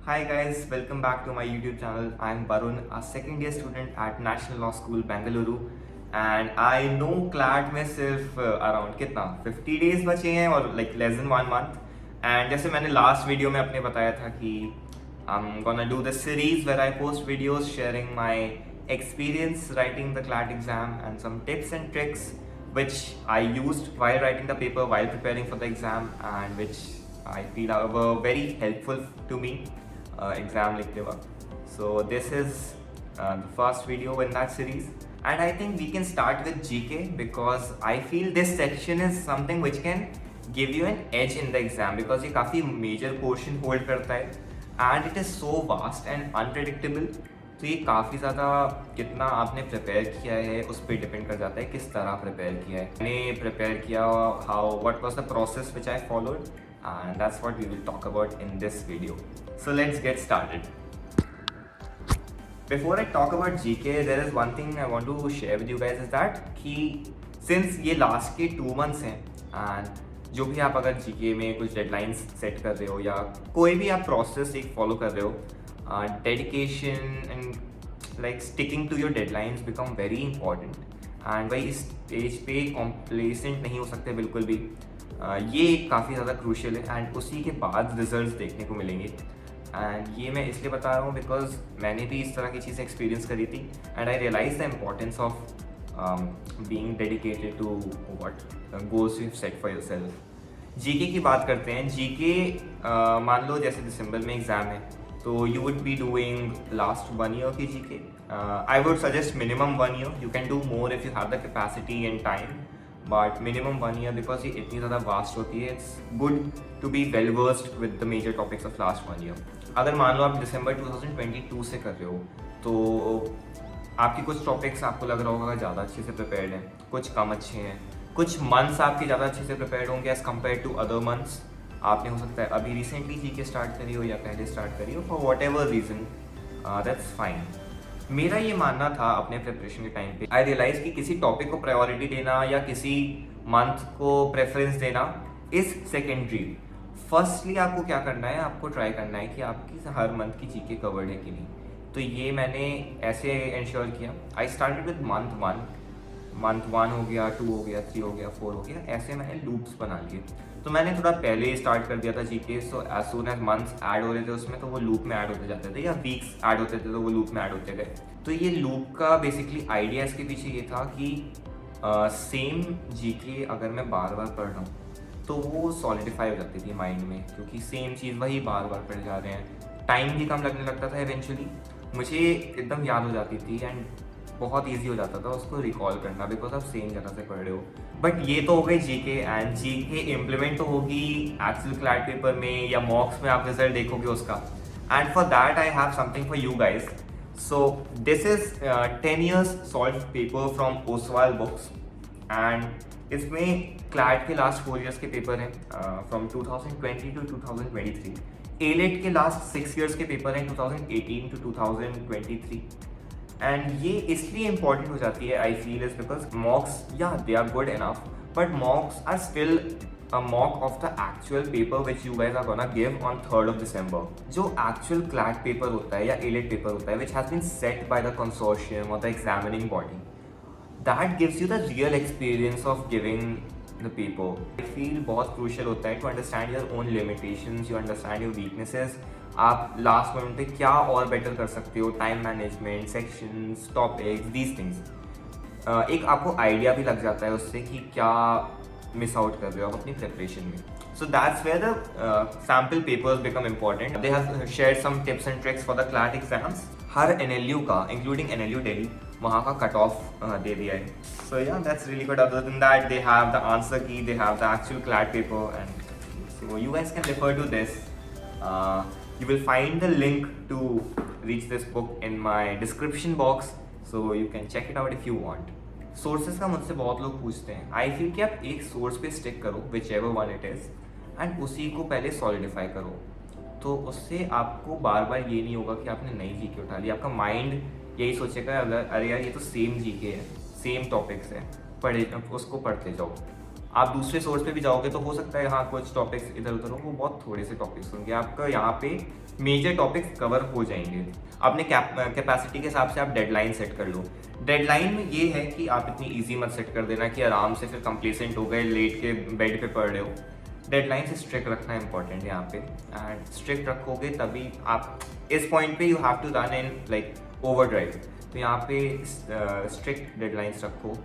Hi guys, welcome back to my YouTube channel. I'm Varun, a second year student at National Law School, Bengaluru. And I know CLAT में सिर्फ around कितना 50 days बचे हैं और like less than 1 month. And जैसे मैंने last video में अपने बताया था कि I'm gonna do this series where I post videos sharing my experience writing the CLAT exam and some tips and tricks which I used while writing the paper, while preparing for the exam, and which I feel were very helpful to me exam लिखते वक्त. So this is the first video in that series, and I think we can start with GK because I feel this section is something which can give you an edge in the exam because ये काफ़ी major portion hold करता है and it is so vast and unpredictable. तो ये काफ़ी ज़्यादा कितना आपने प्रिपेयर किया है उस पर डिपेंड कर जाता है किस तरह प्रिपेयर किया है. मैंने प्रिपेयर किया how what was the process which I followed and that's what we will talk about in this video. So let's get started. Before I talk about GK, there is one thing I want to share with you guys is that कि since ये last के 2 months हैं and जो भी आप अगर GK में कुछ डेडलाइंस सेट कर रहे हो या कोई भी आप प्रोसेस एक फॉलो कर रहे हो, dedication and like sticking to your deadlines become very important. And भाई इस स्टेज पे कॉम्प्लेसेंट नहीं हो सकते बिल्कुल भी. ये काफ़ी ज़्यादा क्रूशियल है एंड उसी के बाद रिजल्ट्स देखने को मिलेंगे. एंड ये मैं इसलिए बता रहा हूँ बिकॉज मैंने भी इस तरह की चीज़ें एक्सपीरियंस करी थी and I realise the importance of being dedicated to what goals you have set for yourself. GK की बात करते हैं. जीके मान लो जैसे दिसंबर में एग्ज़ाम है तो you would be doing last 1 year की GK. I would suggest minimum 1 year. You can do more if you have the capacity and time, but minimum 1 year because ये इतनी ज़्यादा वास्ट होती है. It's good to be well versed with the major topics of last 1 year. अगर मान लो आप दिसंबर 2022 से कर रहे हो तो आपके कुछ टॉपिक्स आपको लग रहा होगा ज़्यादा अच्छे से प्रिपेयर्ड हैं, कुछ कम अच्छे हैं, कुछ मंथ्स आपके ज़्यादा अच्छे से प्रिपेयर्ड होंगे as compare to other months. आपने हो सकता है अभी रिसेंटली जीके स्टार्ट करी हो या पहले स्टार्ट करी हो, for what ever reason that's fine. मेरा ये मानना था अपने प्रिपरेशन के टाइम पे, आई रियलाइज कि किसी टॉपिक को प्रायोरिटी देना या किसी मंथ को प्रेफरेंस देना इज सेकेंडरी. फर्स्टली आपको क्या करना है, आपको ट्राई करना है कि आपकी हर मंथ की जीके कवर्ड है कि नहीं. तो ये मैंने ऐसे इंश्योर किया. आई स्टार्टेड विद मंथ 1 हो गया, 2 हो गया, 3 हो गया, 4 हो गया, ऐसे मैंने लूप्स बना लिए. तो मैंने थोड़ा पहले ही स्टार्ट कर दिया था GK. So as soon as months add हो रहे थे उसमें तो वो लूप में ऐड होते जाते थे, या वीक्स ऐड होते थे तो वो लूप में ऐड होते गए. तो ये लूप का बेसिकली आइडिया इसके पीछे ये था कि सेम जीके अगर मैं बार बार पढ़ रहा हूँ तो वो सॉलिडिफाई हो जाती थी माइंड में, क्योंकि सेम चीज़ वही बार बार पढ़ जा रहे हैं. टाइम भी कम लगने लगता था. इवेंचुअली मुझे एकदम याद हो जाती थी एंड बहुत ईजी हो जाता था उसको रिकॉल करना बिकॉज आप सेम जगह से पढ़ रहे हो. बट ये तो हो गई जीके. एंड जीके इम्प्लीमेंट तो होगी एक्चुअल क्लैट पेपर में या मॉक्स में आप रिजल्ट देखोगे उसका. And for that I have something for you guys. So this is 10 years solve paper from Oswal books. And इसमें क्लैट के लास्ट 4 years के पेपर हैं फ्रॉम 2020 to 2023. एलेट के लास्ट 6 years के पेपर हैं 2018 to 2023. एंड ये इसलिए इंपॉर्टेंट हो जाती है I feel is because mocks yeah they are good enough, but mocks are still a mock of the actual paper which you guys are gonna give on 3rd of December. जो actual CLAT paper होता है या AILET paper होता है which has been set by the consortium और the examining body, that gives you the real experience of giving the paper. I feel बहुत crucial होता है to understand your own limitations, you understand your weaknesses. आप last moment पे क्या और better कर सकते हो, time management, sections, topics, these things. एक आपको आइडिया भी लग जाता है उससे कि क्या मिस आउट कर रहे हो आप अपनी प्रिपरेशन में. So that's where the sample papers become important. They have shared some tips and tricks for the CLAT exams. हर एनएलयू का इंक्लूडिंग एनएलयू दिल्ली वहाँ का कट ऑफ दे दिया है. So yeah that's really good. Other than that they have the answer key, they have the actual CLAT paper and so you guys can refer to this. You will find the link to reach this book in my description box, so you can check it out if you want. Sources का मुझसे बहुत लोग पूछते हैं. I feel कि आप एक source पे स्टिक करो whichever one it is and उसी को पहले सॉलिडिफाई करो. तो उससे आपको बार बार ये नहीं होगा कि आपने नई जीके उठा ली. आपका माइंड यही सोचेगा अगर अरे यार ये तो सेम जीके है, सेम टॉपिक्स है, पढ़े उसको पढ़ते जाओ. आप दूसरे सोर्स पे भी जाओगे तो हो सकता है यहाँ कुछ टॉपिक्स इधर उधर हो, वो बहुत थोड़े से टॉपिक्स होंगे, आपका यहाँ पे मेजर टॉपिक्स कवर हो जाएंगे। अपने कैपेसिटी के हिसाब से आप डेडलाइन सेट कर लो। डेडलाइन में ये है कि आप इतनी इजी मत सेट कर देना कि आराम से फिर कंप्लेसेंट हो गए, लेट के बेड पे पढ़ रहे हो। डेडलाइन से स्ट्रिक्ट रखना इंपॉर्टेंट है यहाँ पे, एंड स्ट्रिक्ट रखोगे तभी आप इस पॉइंट पे you have to run in like over drive. तो यहाँ पे स्ट्रिक्ट डेडलाइंस रखो,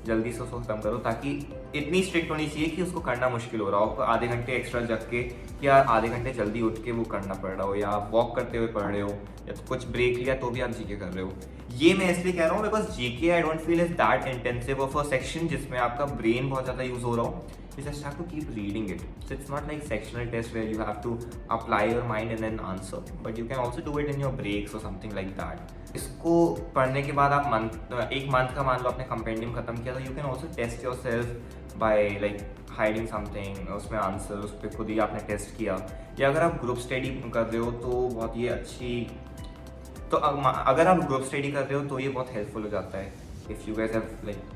जल्दी से उसको खत्म करो, ताकि इतनी स्ट्रिक्ट होनी चाहिए कि उसको करना मुश्किल हो रहा हो, आधे घंटे एक्स्ट्रा जग के या आधे घंटे जल्दी उठ के वो करना पड़ रहा हो, या आप वॉक करते हुए पढ़ रहे हो, या तो कुछ ब्रेक लिया तो भी आप जीके कर रहे हो। ये मैं इसलिए कह रहा हूँ because GK I don't feel is that intensive of a section जिसमें आपका ब्रेन बहुत ज़्यादा यूज हो रहा हो। You just have to keep reading it. So it's not like sectional test where you have to apply your mind and then answer, but you can also do it in your breaks or something like that. इसको पढ़ने के बाद आप एक month का मान लो आपने compendium खत्म किया, तो you can also test yourself by like hiding something, उसमें आंसर उस पर खुद ही आपने टेस्ट किया। या अगर आप ग्रुप स्टडी कर रहे हो तो बहुत ये अच्छी, तो अगर आप ग्रुप स्टडी कर रहे हो तो ये बहुत हेल्पफुल हो जाता है। If you guys have like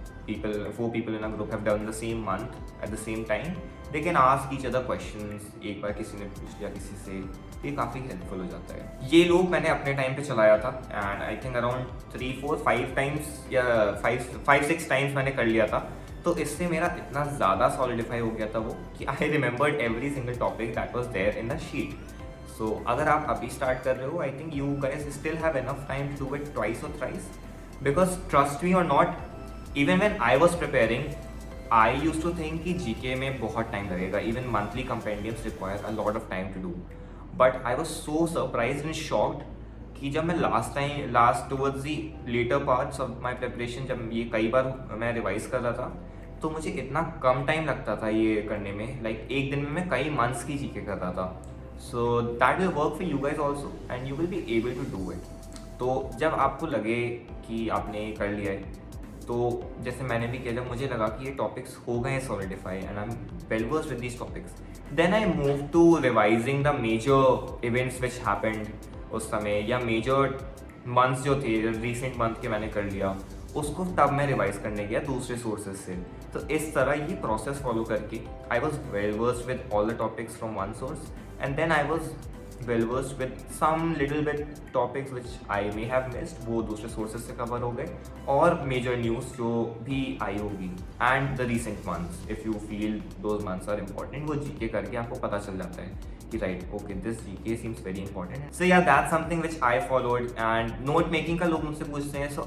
four people in a group have done the same month at the same time, they can ask each other questions। एक बार किसी ने पूछ लिया किसी से, ये काफ़ी हेल्पफुल हो जाता है। ये लोग मैंने अपने टाइम पे चलाया था, and I think around 3, 4, 5 times या 5-6 टाइम्स मैंने कर लिया था। तो इससे मेरा इतना ज़्यादा सॉलिडिफाई हो गया था वो कि I remembered every single topic that was there in the sheet. So अगर आप अभी स्टार्ट कर रहे हो, I think you guys still have enough time to do it twice और थ्राइस, बिकॉज ट्रस्ट मी और not, even when I was preparing, I used to think कि GK में बहुत टाइम लगेगा, even monthly compendiums require a lot of time to do, but I was so surprised and shocked कि जब मैं last towards the later parts of my preparation, जब ये कई बार मैं रिवाइज कर रहा था, तो मुझे इतना कम टाइम लगता था ये करने में, लाइक एक दिन में मैं कई मंथ्स की GK कर रहा था। So that will work for you guys also and you will be able to do it। तो जब आपको लगे कि आपने कर लिया है, तो जैसे मैंने भी किया, जब मुझे लगा कि ये टॉपिक्स हो गए हैं solidify and I am well versed with these topics, then I move to revising the major events which happened उस समय, या मेजर मंथ्स जो थे, रिसेंट मंथ के मैंने कर लिया उसको, तब मैं रिवाइज करने गया दूसरे सोर्सेज से। तो इस तरह ये प्रोसेस फॉलो करके I was well versed with all the topics from one source, and then I was well versed with some little bit topics which I may have missed, वो दूसरे sources से cover हो गए, और major news जो भी आई होगी, and the recent months if you feel those months are important, वो GK करके आपको पता चल जाता है कि right, okay, this GK seems very important। So yeah, that's something which I followed। and note making का लोग मुझसे पूछते हैं, so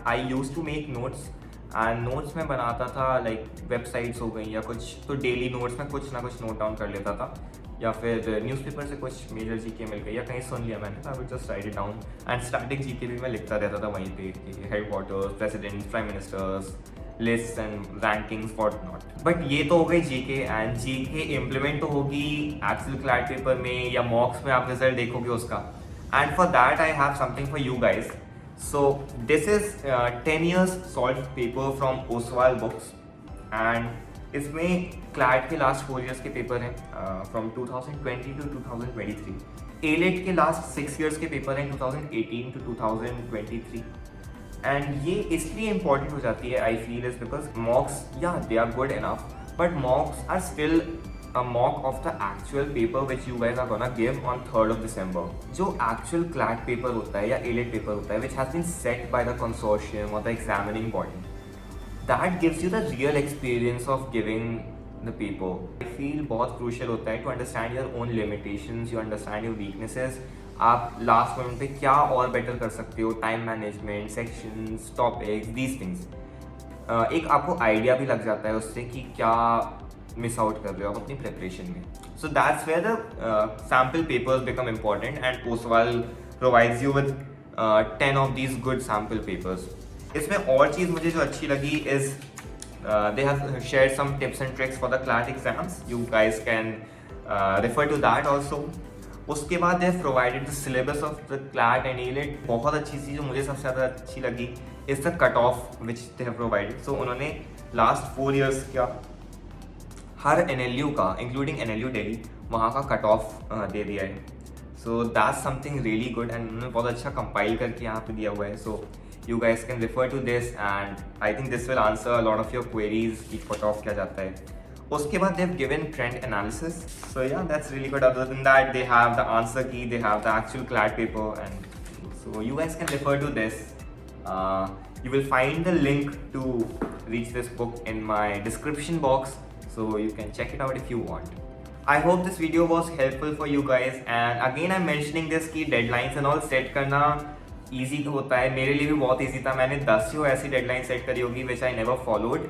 I used to make notes, and notes में बनाता था लाइक वेबसाइट्स हो गई या कुछ, तो डेली नोट्स में कुछ ना कुछ नोट डाउन कर लेता था, या फिर न्यूज़पेपर से कुछ मेजर जीके मिल गई या कहीं सुन लिया मैंने, तो I would just write it down. And static GK भी मैं लिखता रहता था वहीं पे कि headquarters, presidents, prime ministers, list and rankings what not. But ये तो हो गई जीके, एंड जीके इम्प्लीमेंट तो होगी एक्चुअल क्लैट पेपर में या मॉक्स में आप रिजल्ट देखोगे उसका। And for that I have something for you guys. So this is 10 years solved paper from Oswal books, and इसमें क्लैट के लास्ट 4 years के पेपर हैं from 2020 to 2023। एलेट के लास्ट 6 years के पेपर हैं 2018 to 2023। एंड ये इसलिए important हो जाती है I feel is because mocks, yeah they are good enough, but mocks are still a mock of the actual paper which you guys are gonna give on 3rd of December। जो actual CLAT paper होता है या ALET paper होता है which has been set by the consortium or the examining body, that gives you the real experience of giving the paper। I feel बहुत crucial होता है to understand your own limitations, you understand your weaknesses, आप last moment पे क्या और better कर सकते हो, time management, sections, topics, these things. एक आपको आइडिया भी लग जाता है उससे कि क्या मिस आउट कर रहे हो आप अपनी प्रिपरेशन में। So that's where the sample papers become important, and Oswal provides you with 10 of these good sample papers. इसमें और चीज़ मुझे जो अच्छी लगी is they have shared some tips and tricks for the CLAT exams, you guys can refer to that also. उसके बाद they have provided the syllabus of the CLAT and AILET. बहुत अच्छी चीज़ जो मुझे सबसे ज़्यादा अच्छी लगी is the cut off which they have provided. So उन्होंने लास्ट 4 years का हर NLU का, इंक्लूडिंग NLU दिल्ली, वहाँ का कट ऑफ दे दिया है। So that's something really good, and उन्होंने बहुत अच्छा कंपाइल करके यहाँ पे दिया हुआ है। सो you guys can refer to this and I think this will answer a lot of your queries कि cut off क्या जाता है. उसके बाद they've given trend analysis. So yeah, that's really good. Other than that, they have the answer key, they have the actual CLAT paper, and so you guys can refer to this. You will find the link to reach this book in my description box, so you can check it out if you want. I hope this video was helpful for you guys, and again I'm mentioning this कि deadlines and all set करना easy तो होता है. मेरे लिए भी बहुत easy था. मैंने 10 जो ऐसी deadlines set करी होगी which I never followed,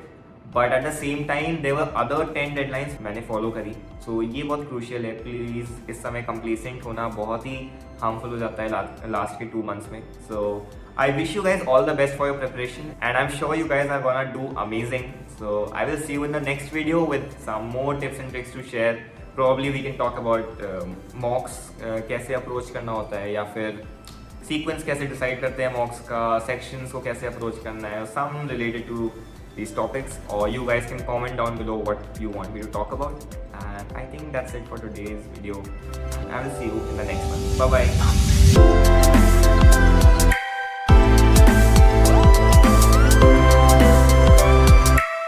but at the same time there were other 10 deadlines मैंने follow करी. So ये बहुत crucial है. Please इस समय complacent होना बहुत ही harmful हो जाता है last के 2 months में. So I wish you guys all the best for your preparation, and I'm sure you guys are gonna do amazing. So I will see you in the next video with some more tips and tricks to share. Probably we can talk about mocks कैसे approach करना होता है, या फिर sequence कैसे decide करते हैं mocks का, sections को कैसे approach करना है, some related to these topics. Or you guys can comment down below what you want me to talk about. And I think that's it for today's video. I will see you in the next one. Bye bye.